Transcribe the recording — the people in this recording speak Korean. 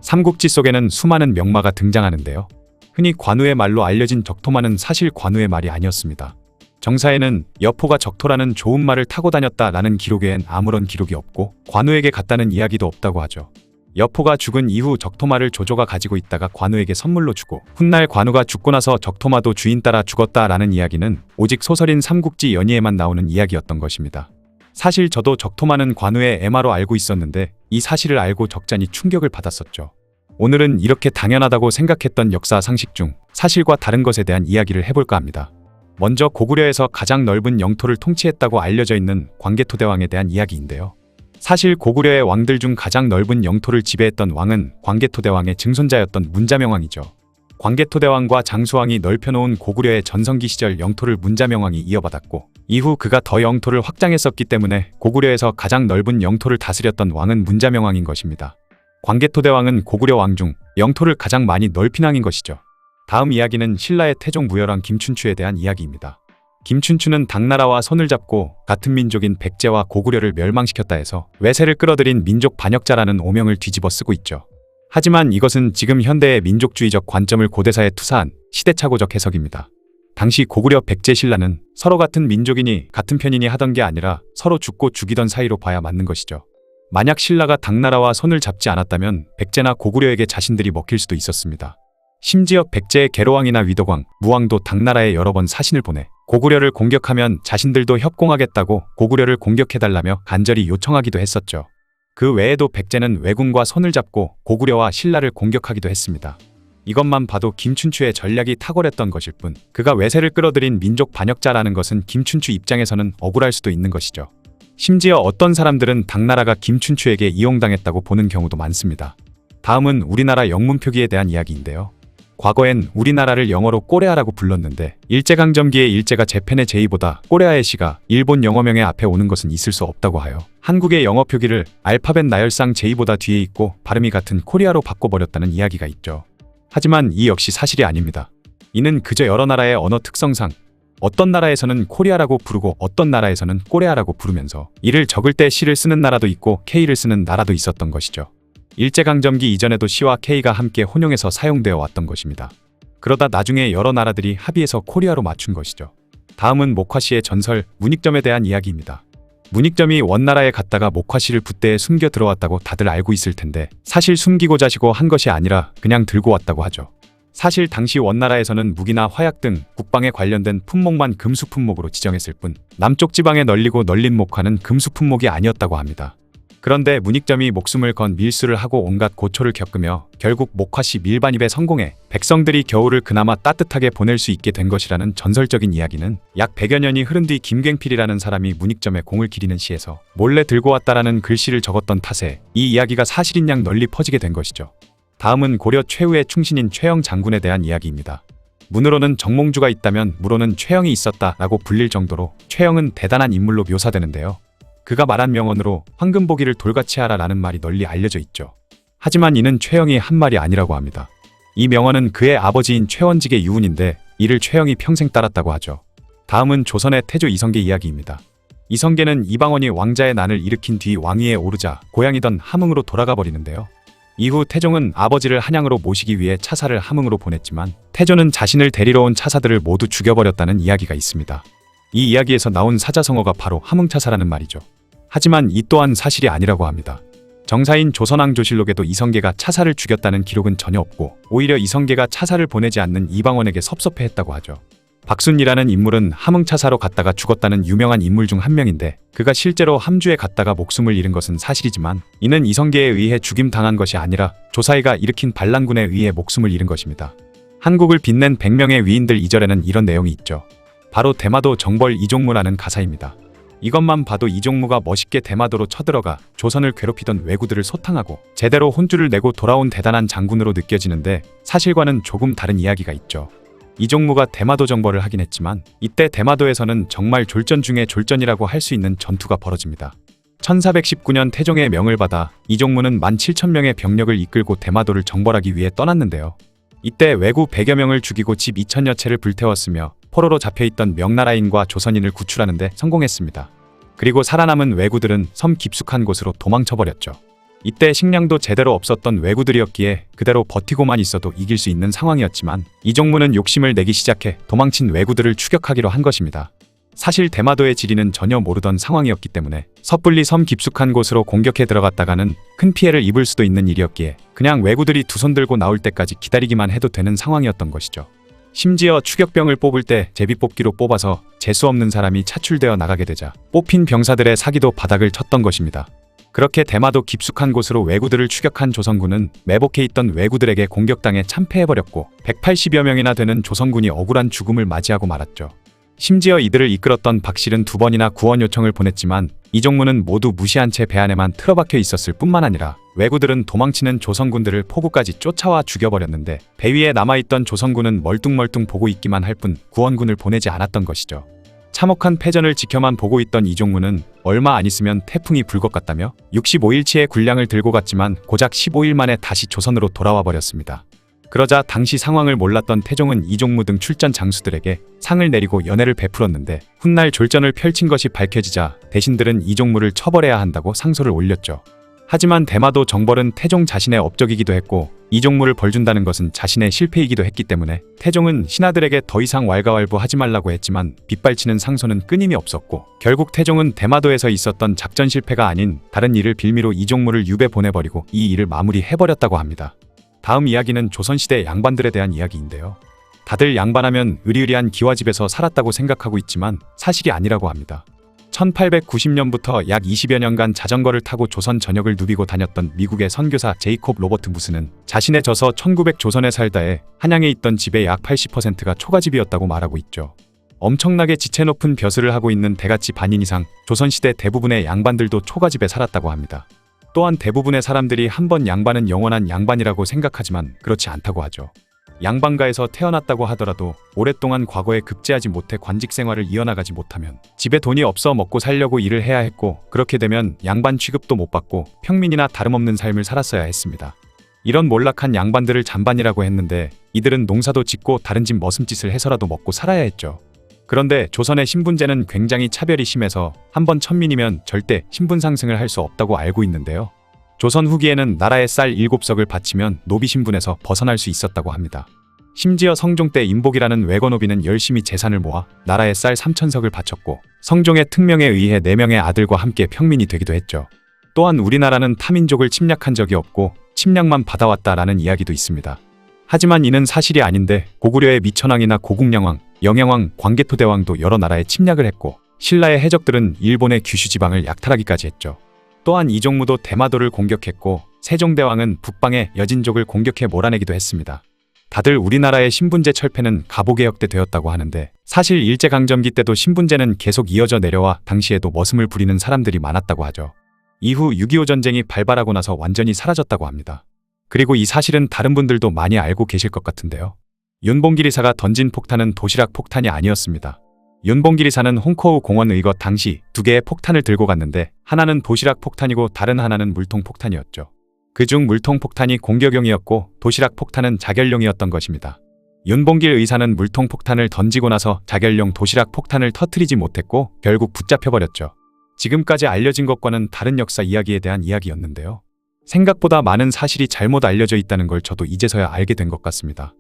삼국지 속에는 수많은 명마가 등장하는데요. 흔히 관우의 말로 알려진 적토마는 사실 관우의 말이 아니었습니다. 정사에는 여포가 적토라는 좋은 말을 타고 다녔다라는 기록 외엔 아무런 기록이 없고 관우에게 갔다는 이야기도 없다고 하죠. 여포가 죽은 이후 적토마를 조조가 가지고 있다가 관우에게 선물로 주고 훗날 관우가 죽고 나서 적토마도 주인 따라 죽었다라는 이야기는 오직 소설인 삼국지 연의에만 나오는 이야기였던 것입니다. 사실 저도 적토마는 관우의 애마로 알고 있었는데 이 사실을 알고 적잖이 충격을 받았었죠. 오늘은 이렇게 당연하다고 생각했던 역사 상식 중 사실과 다른 것에 대한 이야기를 해볼까 합니다. 먼저 고구려에서 가장 넓은 영토를 통치했다고 알려져 있는 광개토대왕에 대한 이야기인데요. 사실 고구려의 왕들 중 가장 넓은 영토를 지배했던 왕은 광개토대왕의 증손자였던 문자명왕이죠. 광개토대왕과 장수왕이 넓혀놓은 고구려의 전성기 시절 영토를 문자명왕이 이어받았고 이후 그가 더 영토를 확장했었기 때문에 고구려에서 가장 넓은 영토를 다스렸던 왕은 문자명왕인 것입니다. 광개토대왕은 고구려 왕 중 영토를 가장 많이 넓힌 왕인 것이죠. 다음 이야기는 신라의 태종 무열왕 김춘추에 대한 이야기입니다. 김춘추는 당나라와 손을 잡고 같은 민족인 백제와 고구려를 멸망시켰다 해서 외세를 끌어들인 민족 반역자라는 오명을 뒤집어 쓰고 있죠. 하지만 이것은 지금 현대의 민족주의적 관점을 고대사에 투사한 시대착오적 해석입니다. 당시 고구려 백제 신라는 서로 같은 민족이니 같은 편이니 하던 게 아니라 서로 죽고 죽이던 사이로 봐야 맞는 것이죠. 만약 신라가 당나라와 손을 잡지 않았다면 백제나 고구려에게 자신들이 먹힐 수도 있었습니다. 심지어 백제의 계로왕이나 위덕왕, 무왕도 당나라에 여러 번 사신을 보내 고구려를 공격하면 자신들도 협공하겠다고 고구려를 공격해달라며 간절히 요청하기도 했었죠. 그 외에도 백제는 왜군과 손을 잡고 고구려와 신라를 공격하기도 했습니다. 이것만 봐도 김춘추의 전략이 탁월했던 것일 뿐 그가 외세를 끌어들인 민족 반역자라는 것은 김춘추 입장에서는 억울할 수도 있는 것이죠. 심지어 어떤 사람들은 당나라가 김춘추에게 이용당했다고 보는 경우도 많습니다. 다음은 우리나라 영문 표기에 대한 이야기인데요. 과거엔 우리나라를 영어로 꼬레아라고 불렀는데 일제강점기에 일제가 재팬의 제의보다 꼬레아의 시가 일본 영어명의 앞에 오는 것은 있을 수 없다고 하여 한국의 영어 표기를 알파벳 나열상 제의보다 뒤에 있고 발음이 같은 코리아로 바꿔버렸다는 이야기가 있죠. 하지만 이 역시 사실이 아닙니다. 이는 그저 여러 나라의 언어 특성상 어떤 나라에서는 코리아라고 부르고 어떤 나라에서는 꼬레아라고 부르면서 이를 적을 때 C를 쓰는 나라도 있고 K를 쓰는 나라도 있었던 것이죠. 일제강점기 이전에도 C와 K가 함께 혼용해서 사용되어 왔던 것입니다. 그러다 나중에 여러 나라들이 합의해서 코리아로 맞춘 것이죠. 다음은 목화씨의 전설 문익점에 대한 이야기입니다. 문익점이 원나라에 갔다가 목화씨를 붓대에 숨겨 들어왔다고 다들 알고 있을 텐데 사실 숨기고 자시고 한 것이 아니라 그냥 들고 왔다고 하죠. 사실 당시 원나라에서는 무기나 화약 등 국방에 관련된 품목만 금수 품목으로 지정했을 뿐 남쪽 지방에 널리고 널린 목화는 금수 품목이 아니었다고 합니다. 그런데 문익점이 목숨을 건 밀수를 하고 온갖 고초를 겪으며 결국 목화씨 밀반입에 성공해 백성들이 겨울을 그나마 따뜻하게 보낼 수 있게 된 것이라는 전설적인 이야기는 약 100여 년이 흐른 뒤 김갱필이라는 사람이 문익점의 공을 기리는 시에서 몰래 들고 왔다라는 글씨를 적었던 탓에 이 이야기가 사실인 양 널리 퍼지게 된 것이죠. 다음은 고려 최후의 충신인 최영 장군에 대한 이야기입니다. 문으로는 정몽주가 있다면 무로는 최영이 있었다라고 불릴 정도로 최영은 대단한 인물로 묘사되는데요. 그가 말한 명언으로 황금보기를 돌같이 하라라는 말이 널리 알려져 있죠. 하지만 이는 최영이 한 말이 아니라고 합니다. 이 명언은 그의 아버지인 최원직의 유훈인데 이를 최영이 평생 따랐다고 하죠. 다음은 조선의 태조 이성계 이야기입니다. 이성계는 이방원이 왕자의 난을 일으킨 뒤 왕위에 오르자 고향이던 함흥으로 돌아가 버리는데요. 이후 태종은 아버지를 한양으로 모시기 위해 차사를 함흥으로 보냈지만 태조는 자신을 데리러 온 차사들을 모두 죽여버렸다는 이야기가 있습니다. 이 이야기에서 나온 사자성어가 바로 함흥차사라는 말이죠. 하지만 이 또한 사실이 아니라고 합니다. 정사인 조선왕조실록에도 이성계가 차사를 죽였다는 기록은 전혀 없고 오히려 이성계가 차사를 보내지 않는 이방원에게 섭섭해했다고 하죠. 박순이라는 인물은 함흥차사로 갔다가 죽었다는 유명한 인물 중 한 명인데 그가 실제로 함주에 갔다가 목숨을 잃은 것은 사실이지만 이는 이성계에 의해 죽임당한 것이 아니라 조사이가 일으킨 반란군에 의해 목숨을 잃은 것입니다. 한국을 빛낸 100명의 위인들 2절에는 이런 내용이 있죠. 바로 대마도 정벌 이종무라는 가사입니다. 이것만 봐도 이종무가 멋있게 대마도로 쳐들어가 조선을 괴롭히던 왜구들을 소탕하고 제대로 혼쭐을 내고 돌아온 대단한 장군으로 느껴지는데 사실과는 조금 다른 이야기가 있죠. 이종무가 대마도 정벌을 하긴 했지만 이때 대마도에서는 정말 졸전 중에 졸전이라고 할 수 있는 전투가 벌어집니다. 1419년 태종의 명을 받아 이종무는 17,000명의 병력을 이끌고 대마도를 정벌하기 위해 떠났는데요. 이때 왜구 100여 명을 죽이고 집 2,000여 채를 불태웠으며 포로로 잡혀있던 명나라인과 조선인을 구출하는 데 성공했습니다. 그리고 살아남은 왜구들은 섬 깊숙한 곳으로 도망쳐버렸죠. 이때 식량도 제대로 없었던 왜구들이었기에 그대로 버티고만 있어도 이길 수 있는 상황이었지만 이종무는 욕심을 내기 시작해 도망친 왜구들을 추격하기로 한 것입니다. 사실 대마도의 지리는 전혀 모르던 상황이었기 때문에 섣불리 섬 깊숙한 곳으로 공격해 들어갔다가는 큰 피해를 입을 수도 있는 일이었기에 그냥 왜구들이 두 손 들고 나올 때까지 기다리기만 해도 되는 상황이었던 것이죠. 심지어 추격병을 뽑을 때 제비뽑기로 뽑아서 재수 없는 사람이 차출되어 나가게 되자 뽑힌 병사들의 사기도 바닥을 쳤던 것입니다. 그렇게 대마도 깊숙한 곳으로 왜구들을 추격한 조선군은 매복해 있던 왜구들에게 공격당해 참패해버렸고 180여 명이나 되는 조선군이 억울한 죽음을 맞이하고 말았죠. 심지어 이들을 이끌었던 박실은 2번이나 구원 요청을 보냈지만 이종무는 모두 무시한 채 배 안에만 틀어박혀 있었을 뿐만 아니라 왜구들은 도망치는 조선군들을 포구까지 쫓아와 죽여버렸는데 배 위에 남아있던 조선군은 멀뚱멀뚱 보고 있기만 할 뿐 구원군을 보내지 않았던 것이죠. 참혹한 패전을 지켜만 보고 있던 이종무는 얼마 안 있으면 태풍이 불 것 같다며 65일치의 군량을 들고 갔지만 고작 15일 만에 다시 조선으로 돌아와 버렸습니다. 그러자 당시 상황을 몰랐던 태종은 이종무 등 출전 장수들에게 상을 내리고 연회를 베풀었는데 훗날 졸전을 펼친 것이 밝혀지자 대신들은 이종무를 처벌해야 한다고 상소를 올렸죠. 하지만 대마도 정벌은 태종 자신의 업적이기도 했고 이종무를 벌준다는 것은 자신의 실패이기도 했기 때문에 태종은 신하들에게 더 이상 왈가왈부하지 말라고 했지만 빗발치는 상소는 끊임이 없었고 결국 태종은 대마도에서 있었던 작전 실패가 아닌 다른 일을 빌미로 이종무를 유배 보내버리고 이 일을 마무리해버렸다고 합니다. 다음 이야기는 조선시대 양반들에 대한 이야기인데요. 다들 양반하면 으리으리한 기와집에서 살았다고 생각하고 있지만 사실이 아니라고 합니다. 1890년부터 약 20여 년간 자전거를 타고 조선 전역을 누비고 다녔던 미국의 선교사 제이콥 로버트 무스는 자신의 저서 1900 조선에 살다에 한양에 있던 집의 약 80%가 초가집이었다고 말하고 있죠. 엄청나게 지체 높은 벼슬을 하고 있는 대갓집 반인 이상 조선시대 대부분의 양반들도 초가집에 살았다고 합니다. 또한 대부분의 사람들이 한 번 양반은 영원한 양반이라고 생각하지만 그렇지 않다고 하죠. 양반가에서 태어났다고 하더라도 오랫동안 과거에 급제하지 못해 관직 생활을 이어나가지 못하면 집에 돈이 없어 먹고 살려고 일을 해야 했고 그렇게 되면 양반 취급도 못 받고 평민이나 다름없는 삶을 살았어야 했습니다. 이런 몰락한 양반들을 잔반이라고 했는데 이들은 농사도 짓고 다른 집 머슴짓을 해서라도 먹고 살아야 했죠. 그런데 조선의 신분제는 굉장히 차별이 심해서 한번 천민이면 절대 신분 상승을 할 수 없다고 알고 있는데요. 조선 후기에는 나라의 쌀 7석을 바치면 노비 신분에서 벗어날 수 있었다고 합니다. 심지어 성종 때 임복이라는 외거노비는 열심히 재산을 모아 나라의 쌀 3,000석을 바쳤고 성종의 특명에 의해 4명의 아들과 함께 평민이 되기도 했죠. 또한 우리나라는 타민족을 침략한 적이 없고 침략만 받아왔다라는 이야기도 있습니다. 하지만 이는 사실이 아닌데 고구려의 미천왕이나 고국량왕, 영양왕, 광개토대왕도 여러 나라에 침략을 했고 신라의 해적들은 일본의 규슈 지방을 약탈하기까지 했죠. 또한 이종무도 대마도를 공격했고 세종대왕은 북방의 여진족을 공격해 몰아내기도 했습니다. 다들 우리나라의 신분제 철폐는 갑오개혁 때 되었다고 하는데 사실 일제강점기 때도 신분제는 계속 이어져 내려와 당시에도 머슴을 부리는 사람들이 많았다고 하죠. 이후 6.25 전쟁이 발발하고 나서 완전히 사라졌다고 합니다. 그리고 이 사실은 다른 분들도 많이 알고 계실 것 같은데요. 윤봉길 이사가 던진 폭탄은 도시락 폭탄이 아니었습니다. 윤봉길 이사는 홍커우 공원 의거 당시 2개의 폭탄을 들고 갔는데 하나는 도시락 폭탄이고 다른 하나는 물통 폭탄이었죠. 그중 물통 폭탄이 공격용이었고 도시락 폭탄은 자결용이었던 것입니다. 윤봉길 의사는 물통 폭탄을 던지고 나서 자결용 도시락 폭탄을 터뜨리지 못했고 결국 붙잡혀버렸죠. 지금까지 알려진 것과는 다른 역사 이야기에 대한 이야기였는데요. 생각보다 많은 사실이 잘못 알려져 있다는 걸 저도 이제서야 알게 된 것 같습니다.